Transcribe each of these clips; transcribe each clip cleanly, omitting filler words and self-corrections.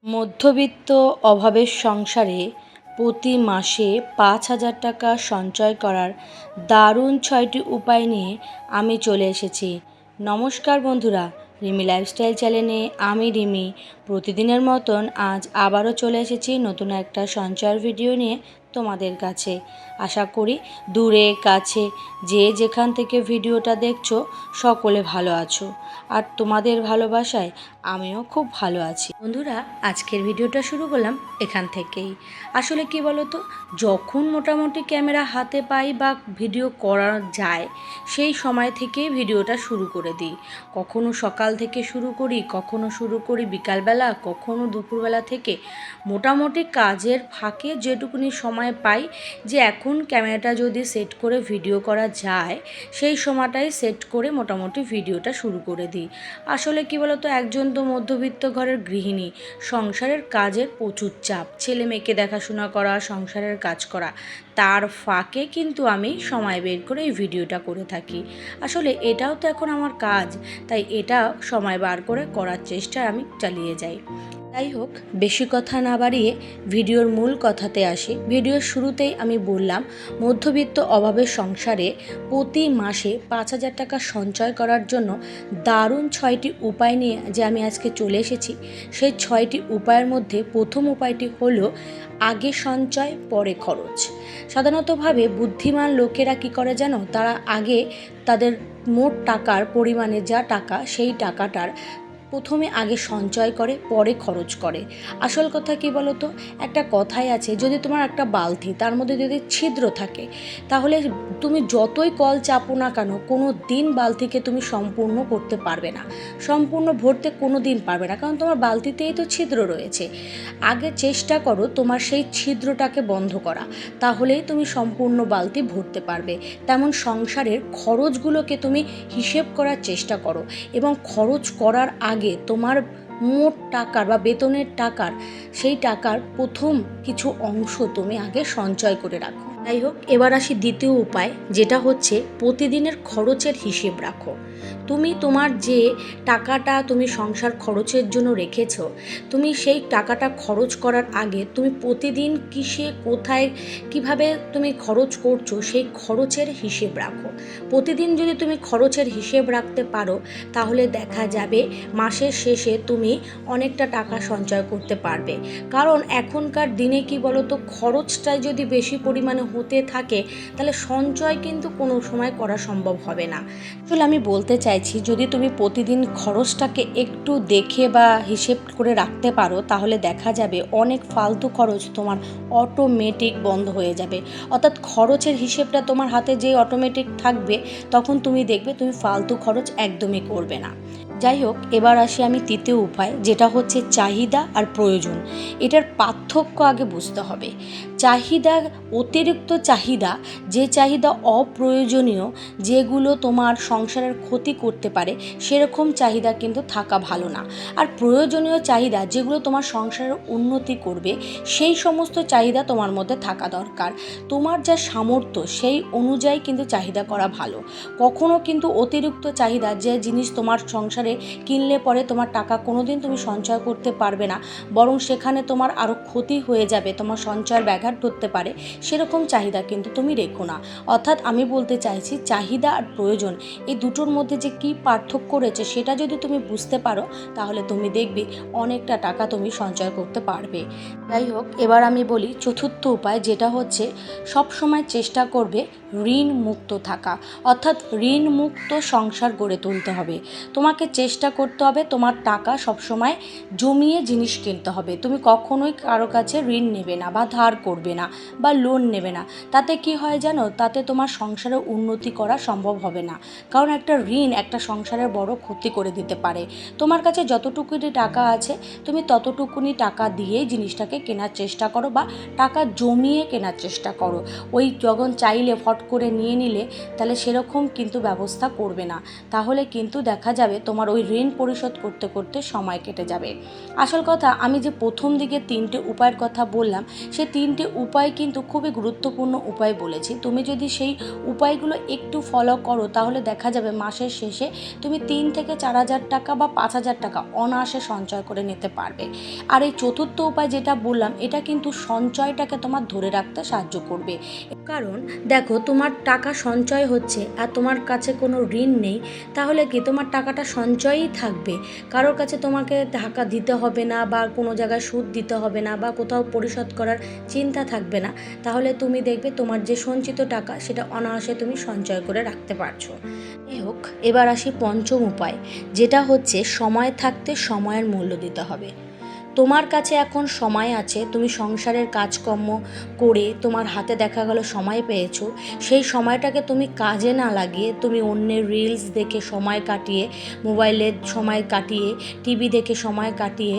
মধ্যবিত্ত অভাবের সংসারে প্রতি মাসে ৫,০০০ টাকা সঞ্চয় করার দারুণ ৬টি উপায় নিয়ে আমি চলে এসেছি। নমস্কার বন্ধুরা, রিমি লাইফস্টাইল চ্যানেলে আমি রিমি প্রতিদিনের মতন আজ আবারও চলে এসেছি নতুন একটা সঞ্চয়ের ভিডিও নিয়ে তোমাদের কাছে। আশা করি দূরে কাছে যে যেখান থেকে ভিডিওটা দেখছো সকলে ভালো আছো, আর তোমাদের ভালোবাসায় আমিও খুব ভালো আছি। বন্ধুরা, আজকের ভিডিওটা শুরু করলাম এখান থেকেই। আসলে কি বলো তো, যখন মোটামুটি ক্যামেরা হাতে পাই বা ভিডিও করা যায় সেই সময় থেকেই ভিডিওটা শুরু করে দিই। কখনো সকাল থেকে শুরু করি, কখনো শুরু করি বিকালবেলা, কখনো দুপুরবেলা থেকে। মোটামুটি কাজের ফাঁকে যেটুকুনি সময় পাই যে এখন ক্যামেরাটা যদি সেট করে ভিডিও করা যায় সেই সময়টাই সেট করে মোটামুটি ভিডিওটা শুরু করে দিই। আসলে কি বলো তো, একজন তো মধ্যবিত্ত ঘরের গৃহিণী, সংসারের কাজের প্রচুর চাপ, ছেলে মেয়েকে দেখাশোনা করা, সংসারের কাজ করা, তার ফাঁকে কিন্তু আমি সময় বের করে এই ভিডিওটা করে থাকি। আসলে এটাও তো এখন আমার কাজ, তাই এটা সময় বার করে করার চেষ্টা আমি চালিয়ে যাই। যাই হোক, বেশি কথা না বাড়িয়ে ভিডিওর মূল কথাতে আসি। ভিডিওর শুরুতেই আমি বললাম মধ্যবিত্ত অভাবের সংসারে প্রতি মাসে ৫,০০০ টাকা সঞ্চয় করার জন্য দারুণ ৬টি উপায় নিয়ে যে আমি আজকে চলে এসেছি। সেই ৬টি উপায়ের মধ্যে প্রথম উপায়টি হলো আগে সঞ্চয় পরে খরচ। সাধারণতভাবে বুদ্ধিমান লোকেরা কী করে জানো, তারা আগে তাদের মোট টাকার পরিমাণে যা টাকা সেই টাকাটার প্রথমে আগে সঞ্চয় করে পরে খরচ করে। আসল কথা কী বলো তো, একটা কথাই আছে, যদি তোমার একটা বালতি তার মধ্যে যদি ছিদ্র থাকে তাহলে তুমি যতই কল চাপো না কেন কোনো দিন বালতিকে তুমি সম্পূর্ণ করতে পারবে না, সম্পূর্ণ ভরতে কোনো দিন পারবে না, কারণ তোমার বালতিতেই তো ছিদ্র রয়েছে। আগে চেষ্টা করো তোমার সেই ছিদ্রটাকে বন্ধ করা, তাহলেই তুমি সম্পূর্ণ বালতি ভরতে পারবে। তেমন সংসারের খরচগুলোকে তুমি হিসেব করার চেষ্টা করো এবং খরচ করার আগে তোমার মোট টাকার বা বেতনের টাকার সেই টাকার প্রথম কিছু অংশ তুমি আগে সঞ্চয় করে রাখো। যাই হোক, এবার আসি দ্বিতীয় উপায়, যেটা হচ্ছে প্রতিদিনের খরচের হিসেব রাখো। তুমি তোমার যে টাকাটা তুমি সংসার খরচের জন্য রেখেছো, তুমি সেই টাকাটা খরচ করার আগে তুমি প্রতিদিন কিসে কোথায় কিভাবে তুমি খরচ করছো সেই খরচের হিসেব রাখো। প্রতিদিন যদি তুমি খরচের হিসেব রাখতে পারো তাহলে দেখা যাবে মাসের শেষে তুমি অনেকটা টাকা সঞ্চয় করতে পারবে। কারণ এখনকার দিনে কি বলো তো, খরচটাই যদি বেশি পরিমাণে হতে থাকে তাহলে সঞ্চয় কিন্তু কোনো সময় করা সম্ভব হবে না। আসলে আমি বলতে চাইছি, যদি তুমি প্রতিদিন খরচটাকে একটু দেখে বা হিসেব করে রাখতে পারো তাহলে দেখা যাবে অনেক ফালতু খরচ তোমার অটোমেটিক বন্ধ হয়ে যাবে। অর্থাৎ খরচের হিসেবটা তোমার হাতে যে অটোমেটিক থাকবে তখন তুমি দেখবে তুমি ফালতু খরচ একদমই করবে না। যাই হোক, এবার আসি আমি তৃতীয় উপায়, যেটা হচ্ছে চাহিদা আর প্রয়োজন। এটার পার্থক্য আগে বুঝতে হবে। চাহিদা, অতিরিক্ত চাহিদা, যে চাহিদা অপ্রয়োজনীয়, যেগুলো তোমার সংসারের ক্ষতি করতে পারে সেরকম চাহিদা কিন্তু থাকা ভালো না। আর প্রয়োজনীয় চাহিদা, যেগুলো তোমার সংসারের উন্নতি করবে, সেই সমস্ত চাহিদা তোমার মধ্যে থাকা দরকার। তোমার যা সামর্থ্য সেই অনুযায়ী কিন্তু চাহিদা করা ভালো। কখনো কিন্তু অতিরিক্ত চাহিদা, যে জিনিস তোমার সংসারে কিনলে পরে তোমার টাকা কোনোদিন তুমি সঞ্চয় করতে পারবে না, বরং সেখানে তোমার আরও ক্ষতি হয়ে যাবে, তোমার সঞ্চয়ের ব্যাঘাত ঘটতে পারে, সেরকম চাহিদা কিন্তু তুমি রেখো না। অর্থাৎ আমি বলতে চাইছি চাহিদা আর প্রয়োজন এই দুটোর মধ্যে যে কী পার্থক্য রয়েছে সেটা যদি তুমি বুঝতে পারো তাহলে তুমি দেখবে অনেকটা টাকা তুমি সঞ্চয় করতে পারবে। যাই হোক, এবার আমি বলি চতুর্থ উপায়, যেটা হচ্ছে সব সময় চেষ্টা করবে ঋণ মুক্ত থাকা। অর্থাৎ ঋণ মুক্ত সংসার গড়ে তুলতে হবে। তোমাকে চেষ্টা করতে হবে তোমার টাকা সবসময় জমিয়ে জিনিস কিনতে হবে। তুমি কখনোই কারো কাছে ঋণ নেবে না বা ধার করবে না বা লোন নেবে না। তাতে কি হয় জানো, তাতে তোমার সংসারে উন্নতি করা সম্ভব হবে না। কারণ একটা ঋণ একটা সংসারের বড় ক্ষতি করে দিতে পারে। তোমার কাছে যতটুকুনি টাকা আছে তুমি ততটুকুনি টাকা দিয়েই জিনিসটাকে কেনার চেষ্টা করো বা টাকা জমিয়ে কেনার চেষ্টা করো। ওই যখন চাইলে ফট করে নিয়ে নিলে তাহলে সেরকম কিন্তু ব্যবস্থা করবে না, তাহলে কিন্তু দেখা যাবে তোমার ওই ঋণ পরিশোধ করতে করতে সময় কেটে যাবে। আসল কথা, আমি যে প্রথম দিকে 3টে উপায়ের কথা বললাম সেই 3টে উপায় কিন্তু খুবই গুরুত্বপূর্ণ উপায় বলেছি। তুমি যদি সেই উপায়গুলো একটু ফলো করো তাহলে দেখা যাবে মাসের শেষে তুমি 3 থেকে 4,000 টাকা বা 5,000 টাকা অনায়াসে সঞ্চয় করে নিতে পারবে। আর এই চতুর্থ উপায় যেটা বললাম এটা কিন্তু সঞ্চয়টাকে তোমার ধরে রাখতে সাহায্য করবে। কারণ দেখো, তোমার টাকা সঞ্চয় হচ্ছে আর তোমার কাছে কোনো ঋণ নেই, তাহলে কি তোমার টাকাটা সঞ্চয়ই থাকবে। কারোর কাছে তোমাকে টাকা দিতে হবে না বা কোনো জায়গায় সুদ দিতে হবে না বা কোথাও পরিশোধ করার চিন্তা থাকবে না। তাহলে তুমি দেখবে তোমার যে সঞ্চিত টাকা সেটা অনায়াসে তুমি সঞ্চয় করে রাখতে পারছো। যাই হোক, এবার আসি পঞ্চম উপায়, যেটা হচ্ছে সময় থাকতে সময়ের মূল্য দিতে হবে। তোমার কাছে এখন সময় আছে, তুমি সংসারের কাজকর্ম করে তোমার হাতে দেখা গেল সময় পেয়েছো, সেই সময়টাকে তুমি কাজে না লাগিয়ে তুমি অন্যের রিলস দেখে সময় কাটিয়ে, মোবাইলে সময় কাটিয়ে, টিভি দেখে সময় কাটিয়ে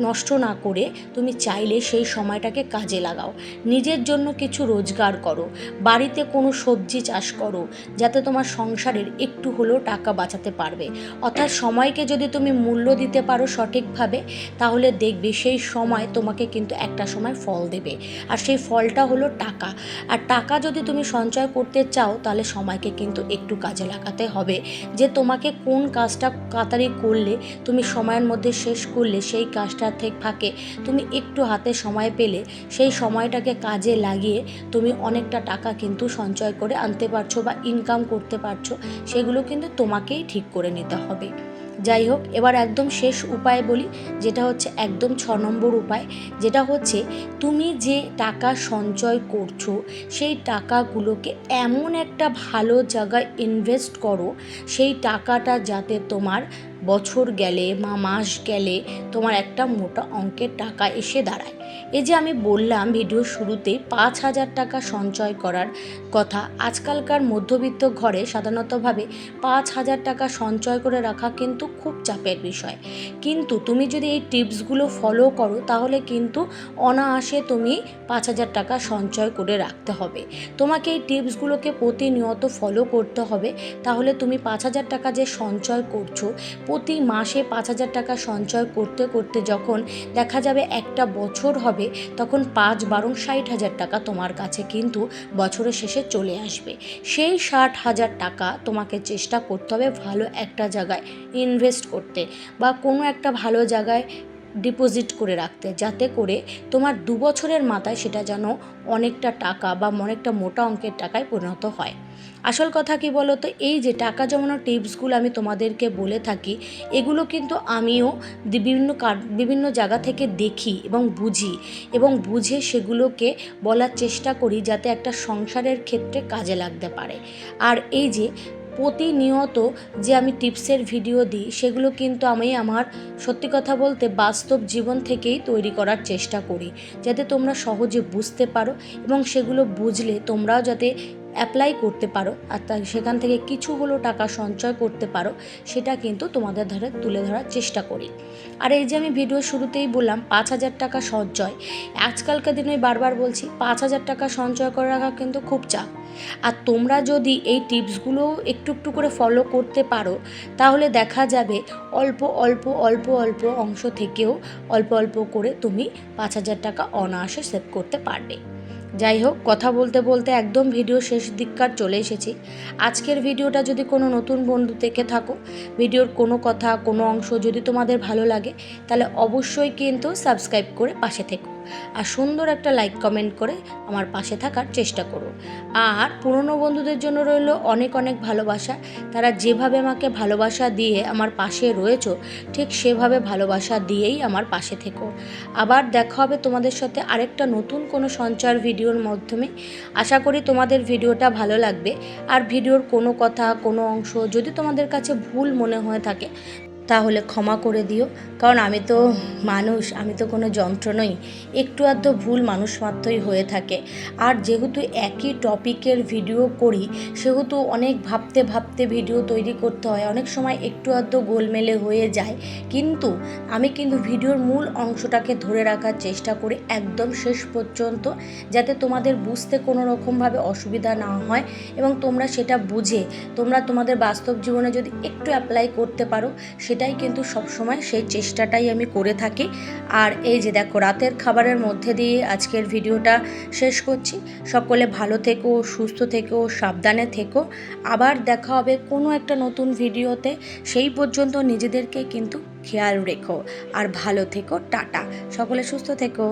নষ্ট না করে তুমি চাইলে সেই সময়টাকে কাজে লাগাও। নিজের জন্য কিছু রোজগার করো, বাড়িতে কোনো সবজি চাষ করো, যাতে তোমার সংসারের একটু হলেও টাকা বাঁচাতে পারবে। অর্থাৎ সময়কে যদি তুমি মূল্য দিতে পারো সঠিকভাবে, তাহলে দেখবে সেই সময় তোমাকে কিন্তু একটা সময় ফল দেবে। আর সেই ফলটা হলো টাকা। আর টাকা যদি তুমি সঞ্চয় করতে চাও তাহলে সময়কে কিন্তু একটু কাজে লাগাতে হবে, যে তোমাকে কোন কাজটা তাড়াতাড়ি করলে তুমি সময়ের মধ্যে শেষ করলে সেই কাজটা থেকে ফাঁকে তুমি একটু হাতে সময় পেলে সেই সময়টাকে কাজে লাগিয়ে তুমি অনেকটা টাকা কিন্তু সঞ্চয় করে আনতে পারছো বা ইনকাম করতে পারছো। সেগুলো কিন্তু তোমাকেই ঠিক করে নিতে হবে। যাই হোক, এবার একদম শেষ উপায় বলি, যেটা হচ্ছে একদম 6 নম্বর উপায়, যেটা হচ্ছে তুমি যে টাকা সঞ্চয় করছো সেই টাকাগুলোকে এমন একটা ভালো জায়গায় ইনভেস্ট করো, সেই টাকাটা যাতে তোমার বছর গেলে বা মাস গেলে তোমার একটা মোটা অঙ্কের টাকা এসে দাঁড়ায়। এই যে আমি বললাম ভিডিওর শুরুতে 5,000 টাকা সঞ্চয় করার কথা, আজকালকার মধ্যবিত্ত ঘরে সাধারণতভাবে 5,000 টাকা সঞ্চয় করে রাখা কিন্তু খুব চাপের বিষয়। কিন্তু তুমি যদি এই টিপসগুলো ফলো করো তাহলে কিন্তু অনায়াসে তুমি 5,000 টাকা সঞ্চয় করে রাখতে হবে। তোমাকে এই টিপসগুলোকে প্রতিনিয়ত ফলো করতে হবে। তাহলে তুমি 5,000 টাকা যে সঞ্চয় করছো, প্রতি মাসে 5,000 টাকা সঞ্চয় করতে করতে যখন দেখা যাবে একটা বছর হবে, তখন 5 × 12 = 60,000 টাকা তোমার কাছে কিন্তু বছরের শেষে চলে আসবে। সেই 60,000 টাকা তোমাকে চেষ্টা করতে হবে ভালো একটা জায়গায় ইনভেস্ট করতে বা কোনো একটা ভালো জায়গায় ডিপোজিট করে রাখতে, যাতে করে তোমার 2 বছরের মাথায় সেটা যেন অনেকটা টাকা বা অনেকটা মোটা অঙ্কের টাকায় পরিণত হয়। আসল কথা কি বলো তো, এই যে টাকা জমানোর টিপসগুলো আমি তোমাদেরকে বলে থাকি, এগুলো কিন্তু আমিও বিভিন্ন জায়গা থেকে দেখি এবং বুঝে সেগুলোকে বলার চেষ্টা করি, যাতে একটা সংসারের ক্ষেত্রে কাজে লাগতে পারে। আর এই যে প্রতিনিয়ত যে আমি টিপসের ভিডিও দিই, সেগুলো কিন্তু আমি আমার সত্যি কথা বলতে বাস্তব জীবন থেকেই তৈরি করার চেষ্টা করি, যাতে তোমরা সহজে বুঝতে পারো এবং সেগুলো বুঝলে তোমরাও যাতে অ্যাপ্লাই করতে পারো আর সেখান থেকে কিছু হলেও টাকা সঞ্চয় করতে পারো, সেটা কিন্তু তোমাদের ধারে তুলে ধরার চেষ্টা করি। আর এই যে আমি ভিডিও শুরুতেই বললাম 5,000 টাকা সঞ্চয়, আজকালকার দিনে বারবার বলছি 5,000 টাকা সঞ্চয় করে রাখা কিন্তু খুব চাপ। আর তোমরা যদি এই টিপসগুলো একটু একটু করে ফলো করতে পারো, তাহলে দেখা যাবে অল্প অল্প অল্প অল্প অংশ থেকেও অল্প অল্প করে তুমি 5,000 টাকা অনায়াসে সেভ করতে পারবে। যাই হোক, কথা বলতে বলতে একদম ভিডিও শেষ দিককার চলে এসেছি। আজকের ভিডিওটা যদি কোনো নতুন বন্ধু থেকে থাকো, ভিডিওর কোনো কথা কোনো অংশ যদি তোমাদের ভালো লাগে, তাহলে অবশ্যই কিন্তু সাবস্ক্রাইব করে পাশে থেকো আর সুন্দর একটা লাইক কমেন্ট করে আমার পাশে থাকার চেষ্টা করো। আর পুরনো বন্ধুদের জন্য রইল অনেক অনেক ভালোবাসা। তারা যেভাবে আমাকে ভালোবাসা দিয়ে আমার পাশে রয়েছো, ঠিক সেভাবে ভালোবাসা দিয়েই আমার পাশে থেকো। আবার দেখা হবে তোমাদের সাথে আরেকটা নতুন কোনো সঞ্চয়ের ভিডিওর মাধ্যমে। আশা করি তোমাদের ভিডিওটা ভালো লাগবে। আর ভিডিওর কোনো কথা কোনো অংশ যদি তোমাদের কাছে ভুল মনে হয়ে থাকে, তাহলে ক্ষমা করে দিও। কারণ আমি তো মানুষ, আমি তো কোনো যন্ত্র নই, একটু আধটু ভুল মানুষ মাত্রই হয়ে থাকে। আর যেহেতু একই টপিকের ভিডিও করি, সেহেতু অনেক ভাবতে ভাবতে ভিডিও তৈরি করতে হয়, অনেক সময় একটু আধটু গোলমেলে হয়ে যায়। কিন্তু আমি কিন্তু ভিডিওর মূল অংশটাকে ধরে রাখার চেষ্টা করি একদম শেষ পর্যন্ত, যাতে তোমাদের বুঝতে কোনো রকমভাবে অসুবিধা না হয় এবং তোমরা সেটা বুঝে তোমরা তোমাদের বাস্তব জীবনে যদি একটু অ্যাপ্লাই করতে পারো, সেটা সেটাই কিন্তু সবসময় সেই চেষ্টাটাই আমি করে থাকি। আর এই যে দেখো, রাতের খাবারের মধ্যে দিয়ে আজকের ভিডিওটা শেষ করছি। সকলে ভালো থেকো, সুস্থ থেকো, সাবধানে থেকো। আবার দেখা হবে কোনো একটা নতুন ভিডিওতে। সেই পর্যন্ত নিজেদেরকে কিন্তু খেয়াল রেখো আর ভালো থেকো। টাটা, সকলে সুস্থ থেকো।